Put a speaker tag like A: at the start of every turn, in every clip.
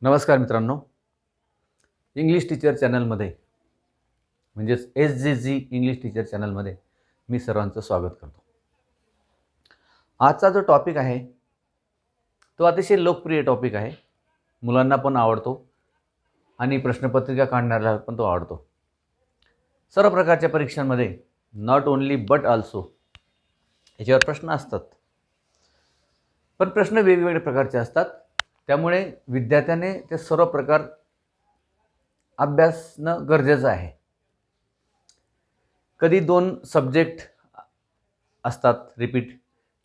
A: नमस्कार मित्रांनो, English teacher चॅनलमध्ये म्हणजेच SJG इंग्लिश टीचर चॅनलमध्ये मी सर्वांचं स्वागत करतो. आजचा जो टॉपिक आहे तो अतिशय लोकप्रिय टॉपिक आहे. मुलांना पण आवडतो आणि प्रश्नपत्रिका काढणाऱ्याला पण तो आवडतो. सर्व प्रकारच्या परीक्षांमध्ये नॉट ओन्ली बट ऑल्सो याच्यावर प्रश्न असतात. पण प्रश्न वेगवेगळ्या प्रकारचे असतात. त्यामुळे विद्यार्थ्याने ते सर्व प्रकार अभ्यासणं गरजेचं आहे. कधी 2 सब्जेक्ट असतात रिपीट,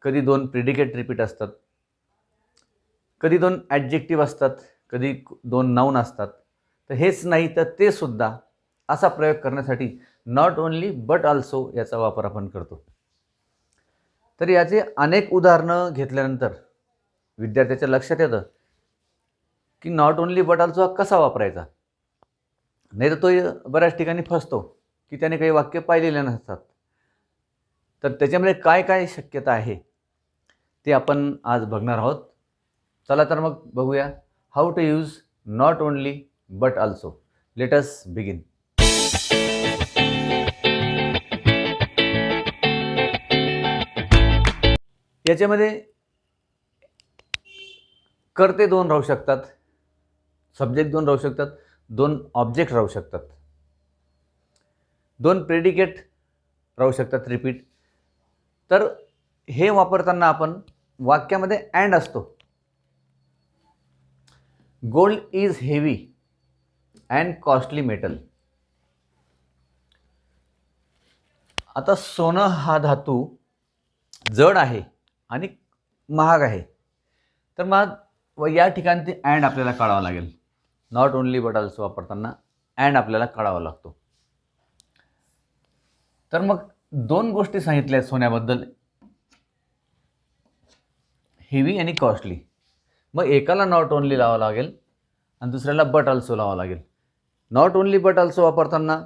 A: कधी 2 प्रिडिकेट रिपीट असतात, कधी 2 ॲडजेक्टिव्ह असतात, कधी 2 नाऊन असतात. तर हेच नाही तर ते सुद्धा असा प्रयोग करण्यासाठी नॉट ओन्ली बट ऑल्सो याचा वापर आपण करतो. तर याचे अनेक उदाहरणं घेतल्यानंतर विद्यार्थ्याच्या लक्षात येतं की नॉट ओन्ली बट ऑल्सो हा कसा वापरायचा. नाही तर तो बऱ्याच ठिकाणी फसतो की त्याने काही वाक्य पाहिलेले नसतात. तर त्याच्यामध्ये काय काय शक्यता आहे ते आपण आज बघणार आहोत. चला तर मग बघूया how to use not only but also. Let us begin. याच्यामध्ये कर्ते 2 राहू शकतात, सब्जेक्ट 2 राहू शकतात, 2 ऑब्जेक्ट राहू शकतात, 2 प्रेडिकेट राहू शकतात रिपीट. तर हे वापरताना आपण वाक्यामध्ये अँड असतो. Gold is heavy and costly metal. आता सोनं हा धातू जड आहे आणि महाग आहे. तर मग या ठिकाणी ते अँड आपल्याला काढावं लागेल. नॉट ओन्ली बट ऑल्सो वापरताना अँड आपल्याला काढावा लागतो. तर मग 2 गोष्टी सांगितल्या आहेत सोन्याबद्दल, हेवी आणि कॉस्टली. मग एकाला नॉट ओन्ली लावावं लागेल आणि दुसऱ्याला बट ऑल्सो लावावं लागेल. नॉट ओन्ली बट ऑल्सो वापरताना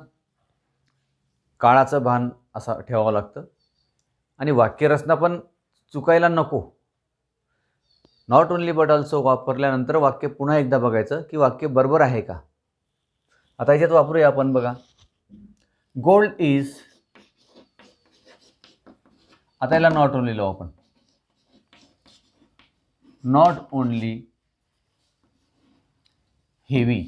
A: काळाचं भान असं ठेवावं लागतं आणि वाक्यरचना पण चुकायला नको. नॉट ओन्ली बट ऑल्सो वापरल्यानंतर वाक्य पुन्हा एकदा बघायचं की वाक्य बरोबर आहे का. आता याच्यात वापरूया आपण. बघा, गोल्ड इज, आता याला नॉट ओन्ली लावू आपण. नॉट ओन्ली हेवी,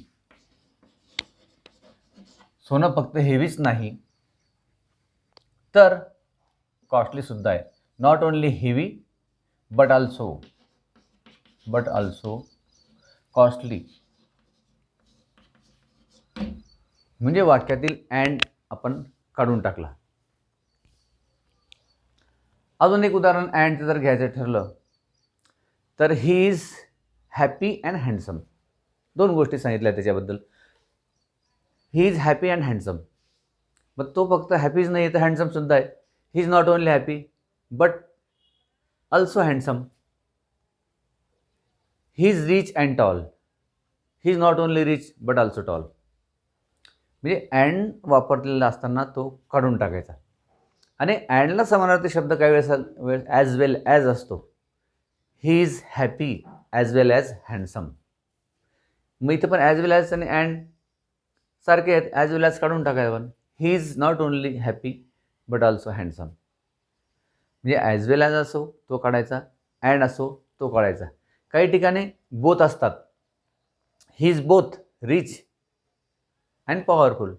A: सोनं फक्त हेवीच नाही तर कॉस्टली सुद्धा आहे. Not only heavy but also costly. म्हणजे वाक्यातील अँड आपण काढून टाकला. अजून एक उदाहरण अँडचं जर घ्यायचं ठरलं तर he is happy and handsome. 2 गोष्टी सांगितल्या त्याच्याबद्दल. He is happy and handsome. मग तो फक्त हॅपीच नाही तर हँडसम सुद्धा आहे. He is not only happy but also handsome. He is rich and tall. He is not only rich but also tall. म्हणजे अँड वापरलेला असताना तो काढून टाकायचा. आणि अँडला समानार्थी शब्द काही वेळेस ॲज वेल ॲज असतो. ही is happy as well as handsome. मग इथं पण ॲज वेल ॲज आणि अँड सारखे आहेत. ॲज वेल ॲज काढून टाकायचं. पण ही is not only happy but also handsome. म्हणजे ॲज वेल ॲज असो तो काढायचा, अँड असो तो काढायचा. काही ठिकाणी बोथ असतात. He is both rich and powerful.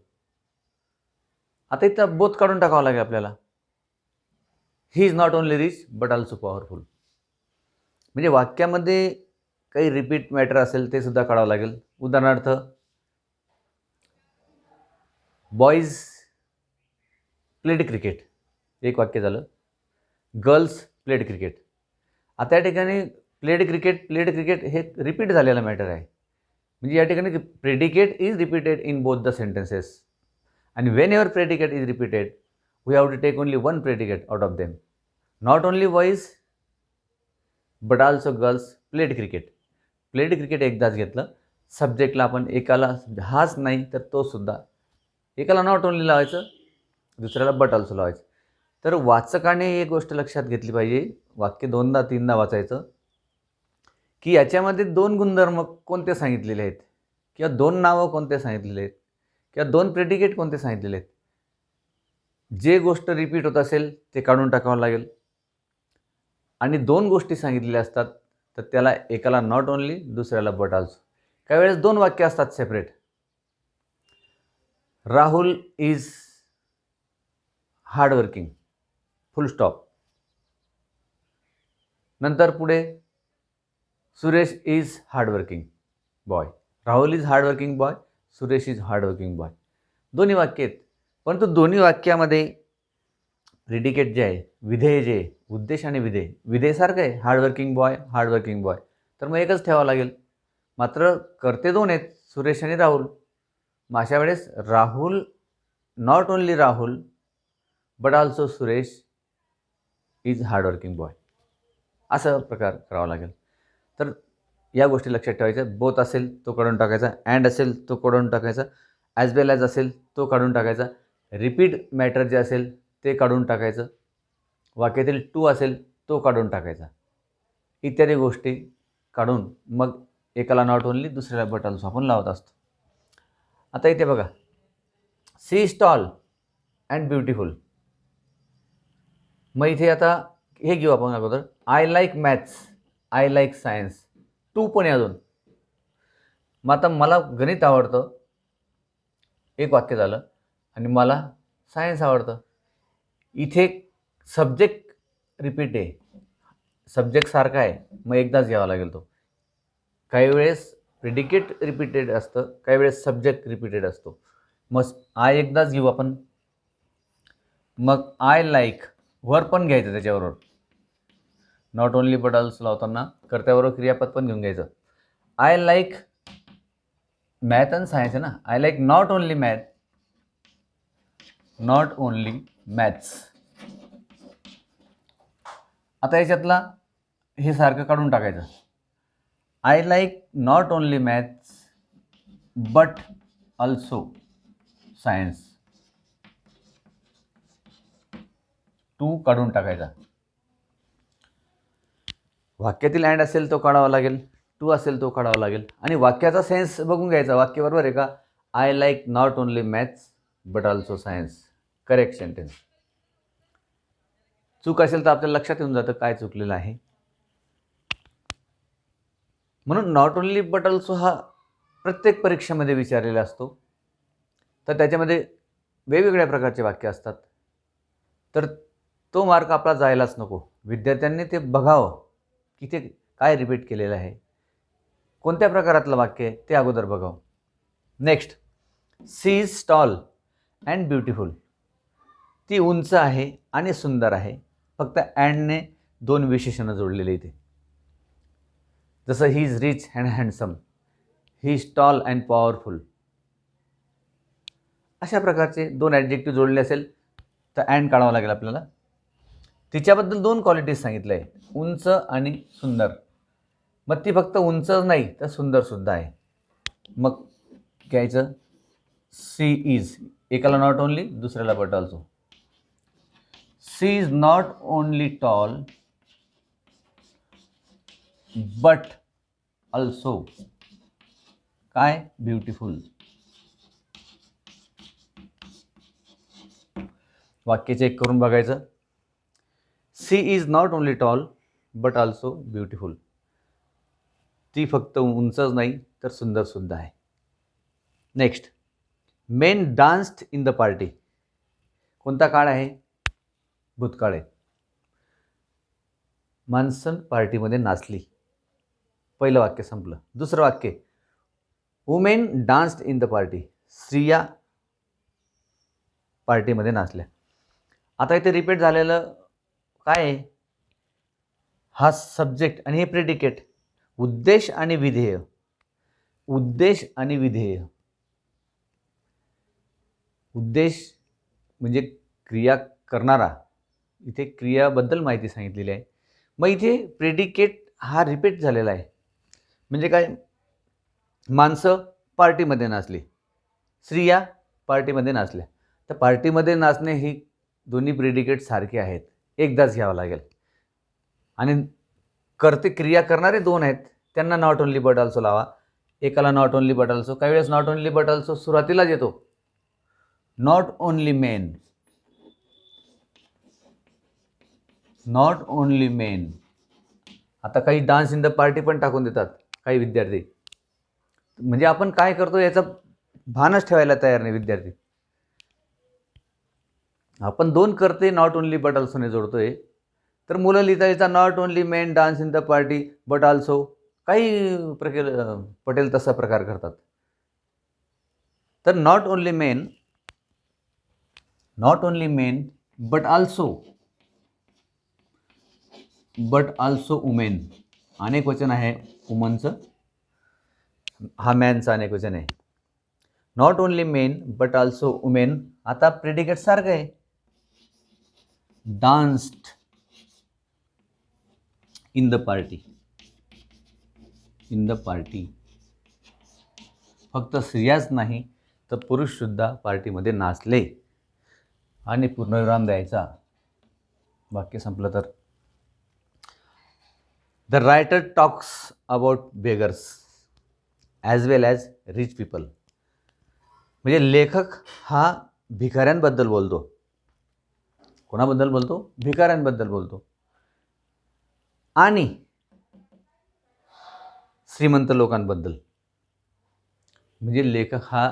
A: आता इथं बोथ काढून टाकावं लागेल आपल्याला. ही is not only rich but also powerful. म्हणजे वाक्यामध्ये काही रिपीट मॅटर असेल ते सुद्धा काढावं लागेल. उदाहरणार्थ, बॉईज प्लेड क्रिकेट एक वाक्य झालं. Girls played cricket. आता या ठिकाणी प्लेड क्रिकेट हे रिपीट झालेलं मॅटर आहे. म्हणजे या ठिकाणी predicate is repeated in both the sentences. आणि whenever predicate is repeated we have to take only 1 predicate out of them. Not only boys but also girls played cricket. Played cricket एकदाच घेतलं. सब्जेक्टला आपण एकाला हाच नाही तर तो सुद्धा, एकाला नॉट ओन्ली लावायचं, दुसऱ्याला बट ऑल्सो लावायचं. तर वाचकाने एक गोष्ट लक्षात घेतली पाहिजे, वाक्य 2दा 3दा वाचायचं की याच्यामध्ये दोन गुणधर्म कोणते सांगितलेले आहेत किंवा दोन नावं कोणते सांगितलेले आहेत किंवा दोन प्रेडिकेट कोणते सांगितलेले आहेत. जे गोष्ट रिपीट होत असेल ते काढून टाकावं लागेल आणि दोन गोष्टी सांगितलेल्या असतात तर त्याला एकाला नॉट ओनली दुसऱ्याला बट ऑल्सो. काही वेळेस दोन वाक्य असतात separate. Rahul is hardworking full stop. नंतर पुढे Suresh is hardworking boy. Rahul is hardworking boy, Suresh is hardworking boy. दोन्ही वाक्य आहेत, परंतु दोन्ही वाक्यामध्ये प्रिडिकेट जे आहे, विधेय जे आहे, उद्देश आणि विधेय, विधेय सारखं आहे हार्डवर्किंग बॉय, तर मग एकच ठेवावं लागेल. मात्र करते दोन आहेत, सुरेश आणि राहुल. मग अशा वेळेस Rahul, not only Rahul but also Suresh is hardworking boy, असं प्रकार करावा लागेल. तर या गोष्टी लक्षात ठेवायच्या. बोथ असेल तो काढून टाकायचा, अँड असेल तो काढून टाकायचा, ॲज वेल ॲज असेल तो काढून टाकायचा, रिपीट मॅटर जे असेल ते काढून टाकायचं, वाक्यातील टू असेल तो काढून टाकायचा, इत्यादी गोष्टी काढून मग एकाला नॉट ओनली दुसऱ्याला बट ऑल्सो आपण लावत असतो. आता इथे बघा, she is tall and beautiful. मग इथे आता हे घेऊ आपण अगोदर. I like maths, I like science. Too पण आहे अजून. मग आता मला गणित आवडतं, एक वाक्य झालं, आणि मला सायन्स आवडतं. इथे सब्जेक्ट रिपीट आहे, सब्जेक्ट सारखा आहे, मग एकदाच घ्यावा लागेल तो. काही वेळेस प्रेडिकेट रिपीटेड असतं, काही वेळेस सब्जेक्ट रिपीटेड असतो. मग आय एकदाच घेऊ आपण. मग आय लाईक वर पण घ्यायचं त्याच्याबरोबर, नॉट ओनली बट ऑल्सो लावताना कर्त्याबरोबर क्रियापद पण घेऊन घ्यायचं. आय लाईक मॅथ आणि सायन्स आहे ना. I like not only math, not only maths. आता याच्यातला हे सारखं काढून टाकायचं. I like not only maths but also science. Too काढून टाकायचा. वाक्यातील अँड असेल तो काढावा लागेल, टू असेल तो काढावा लागेल, आणि वाक्याचा सेन्स बघून घ्यायचा. वाक्य बरोबर आहे का? I like not only maths but also science, correct sentence. चूक असेल तर आपल्याला लक्षात येऊन जातं काय चुकलेलं आहे. म्हणून नॉट ओनली बट ऑल्सो हा प्रत्येक परीक्षेमध्ये विचारलेला असतो. तर त्याच्यामध्ये वेगवेगळ्या प्रकारचे वाक्य असतात, तर तो मार्क आपला जायलाच नको. विद्यार्थ्यांनी ते बघावं की ते काय रिपीट केलेलं आहे, कोणत्या प्रकारातलं वाक्य आहे ते अगोदर बघावं. Next, she is tall and beautiful. ती उंच आहे आणि सुंदर आहे. फक्त अँडने दोन विशेषणं जोडलेली इथे. जसं he is rich and handsome, he is tall and powerful. अशा प्रकारचे दोन ॲडजेक्टिव्ह जोडले असेल तर अँड काढावं लागेल आपल्याला. तिच्याबद्दल दोन क्वालिटीज सांगितलं आहे, उंच आणि सुंदर. मग ती फक्त उंच नाही तर सुंदरसुद्धा आहे. मग घ्यायचं सी इज, एकाला नॉट ओनली दुसऱ्याला but also. She is not only tall but also काय ब्युटिफुल. वाक्य चेक करून बघायचं. She is not only tall but also beautiful. ती फक्त उंचच नाही तर सुंदरसुद्धा आहे. Next, men danced in the party. कोणता काळ आहे? भूतकाळ आहे. माणसं पार्टीमध्ये नाचली. पहिलं वाक्य संपलं. दुसरं वाक्य, women danced in the party. स्त्रिया पार्टीमध्ये नाचल्या. आता इथे रिपीट झालेलं काय आहे? हा सब्जेक्ट आणि हे प्रेडिकेट. उद्देश आणि विधेय, उद्देश आणि विधेय. उद्देश म्हणजे क्रिया करणारा, इथे क्रियाबद्दल माहिती सांगितलेली आहे. मग इथे प्रेडिकेट हा रिपीट झालेला आहे. म्हणजे काय? माणसं पार्टीमध्ये नाचली, स्त्रिया पार्टीमध्ये नाचल्या. तर पार्टीमध्ये नाचणे ही दोन्ही प्रेडिकेट सारखे आहेत, एकदाच घ्यावं लागेल. आणि क्रिया करणारे दोन आहेत, त्यांना नॉट ओनली बट ऑल्सो लावा. एकाला नॉट ओनली बट ऑल्सो, काही वेळेस नॉट ओनली बट ऑल्सो सुरुवातीलाच येतो. Not only main, not only main. आता काही डान्स इन द पार्टी पण टाकून देतात काही विद्यार्थी. म्हणजे आपण काय करतो याचा भानच ठेवायला तयार नाही विद्यार्थी. आपण दोन करते नॉट ओनली बट ऑल्सोने जोडतोय, तर मुलं लिहिता लिहिता not only main dance in the party but also काही पटेल तसा प्रकार करतात. तर not only men but also women. अनेक वचन आहे वुमनचं, हा मॅनचा अनेक वचन आहे. Not only men but also women. आता प्रेडिकेट सारखं आहे, डान्स्ड इन द पार्टी. फक्त स्त्रियाच नाही तर पुरुषसुद्धा पार्टीमध्ये नाचले आणि पूर्णविराम द्यायचा. वाक्य संपलं तर the writer talks about beggars as well as rich people. म्हणजे लेखक हा भिकाऱ्यांबद्दल बोलतो. कोणाबद्दल बोलतो? भिकाऱ्यांबद्दल बोलतो. आणि श्रीमंत लोकांबद्दल. म्हणजे लेखक हा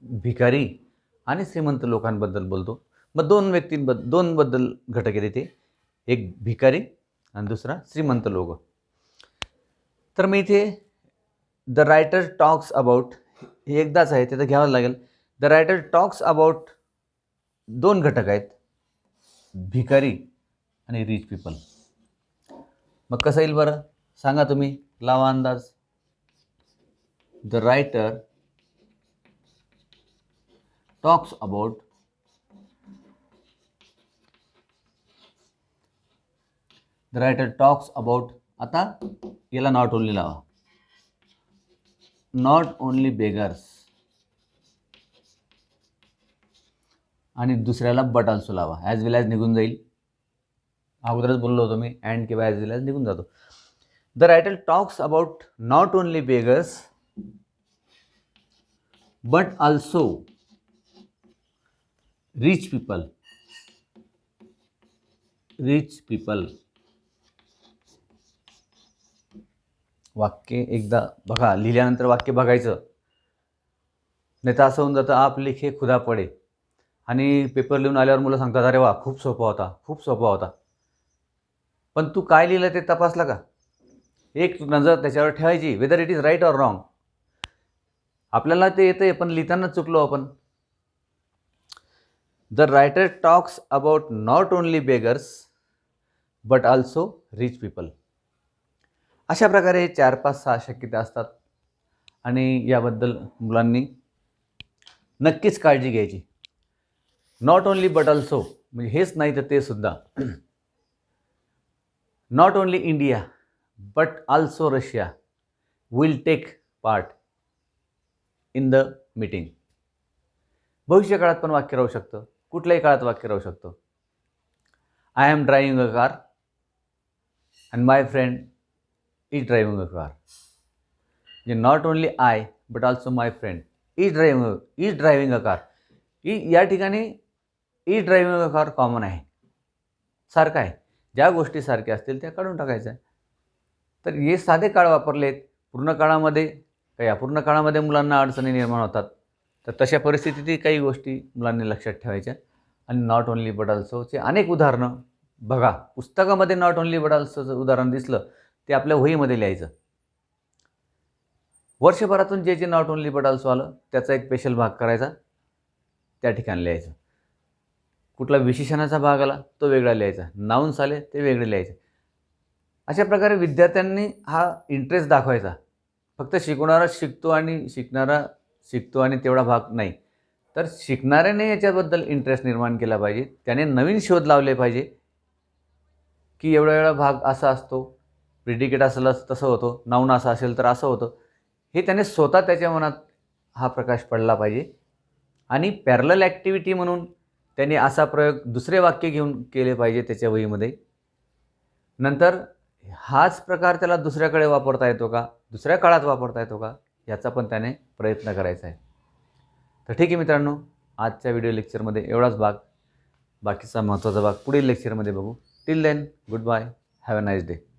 A: भिकारी आणि श्रीमंत लोकांबद्दल बोलतो. मग दोन बद्दल घटक आहेत ते, एक भिकारी आणि दुसरा श्रीमंत लोक. तर मी इथे द रायटर टॉक्स अबाउट हे एकदाच आहे, तिथं घ्यावं लागेल. द रायटर टॉक्स अबाउट दोन घटक आहेत, भिकारी आणि रिच पीपल. मग कसं येईल बरं सांगा तुम्ही, लावा अंदाज. द रायटर टॉक्स अबाउट आता याला नॉट ओनली लावा, नॉट ओनली बेगर्स, आणि दुसऱ्याला बट ऑल्सो लावा. ॲज वेल ॲज निघून जाईल, अगोदरच बोललो होतो मी, अँड किंवा ॲज वेल ॲज निघून जातो. The writer talks about not only beggars but also rich people. वाक्य एकदा बघा, लिहिल्यानंतर वाक्य बघायचं, नाही तर असं होऊन जातं आप लिखे खुदा पडे. आणि पेपर लिहून आल्यावर मुलं सांगतात अरे वा खूप सोपा होता. पण तू काय लिहिलं ते तपासलं का? एक नजर त्याच्यावर ठेवायची, whether it is right or wrong. आपल्याला ते येतं पण लिहिताना चुकलो आपण. The writer talks about not only beggars but also rich people. अशा प्रकारे 4, 5, 6 शक्यता असतात आणि याबद्दल मुलांनी नक्कीच काळजी घ्यायची. नॉट ओनली बट ऑल्सो म्हणजे हेच नाही तर ते सुद्धा. Not only India but also Russia will take part in the meeting. भविष्य काळात पण वाक्य राहू शकतं, कुठल्याही काळात वाक्य राहू शकतं. I am driving a car and my friend is driving a car. म्हणजे not only I but also my friend is driving a car. या ठिकाणी is driving a car common आहे, सारखं आहे. ज्या गोष्टी सारख्या असतील त्या काढून टाकायच्या. तर हे साधे काळ वापरलेत. पूर्ण काळामध्ये काही अपूर्ण काळामध्ये मुलांना अडचणी निर्माण होतात, तर तशा परिस्थितीतही काही गोष्टी मुलांनी लक्षात ठेवायच्या. आणि नॉट ओनली बट ऑल्सोचे अनेक उदाहरणं बघा. पुस्तकामध्ये नॉट ओनली बट ऑल्सोचं उदाहरण दिसलं ते आपल्या वहीमध्ये लिहायचं. वर्षभरातून जे नॉट ओनली बट ऑल्सो आलं त्याचा एक स्पेशल भाग करायचा, त्या ठिकाणी लिहायचं. कुठला विशेषणाचा भाग आला तो वेगळा लिहायचा, नाउन्स आले ते वेगळे लिहायचे. अशा प्रकारे विद्यार्थ्यांनी हा इंटरेस्ट दाखवायचा. फक्त शिकवणारा शिकतो आणि तेवढा भाग नाही, तर शिकणाऱ्याने याच्याबद्दल इंटरेस्ट निर्माण केला पाहिजे. त्याने नवीन शोध लावले पाहिजे की एवढा भाग असा असतो, प्रिडिकेट असलं तसं होतं, नाऊन असं असेल तर असं होतं. हे त्याने स्वतः त्याच्या मनात हा प्रकाश पडला पाहिजे. आणि पॅरलल ॲक्टिव्हिटी म्हणून त्यांनी असा प्रयोग दुसरे वाक्य घेऊन केले पाहिजे त्याच्या वहीमध्ये. नंतर हाच प्रकार त्याला दुसऱ्याकडे वापरता येतो का, दुसऱ्या काळात वापरता येतो का, याचा पण त्याने प्रयत्न करायचा आहे. तर ठीक आहे मित्रांनो, आजच्या व्हिडिओ लेक्चरमध्ये एवढाच भाग. बाकीचा महत्त्वाचा भाग पुढील लेक्चरमध्ये बघू. Till then, good bye, have a nice day.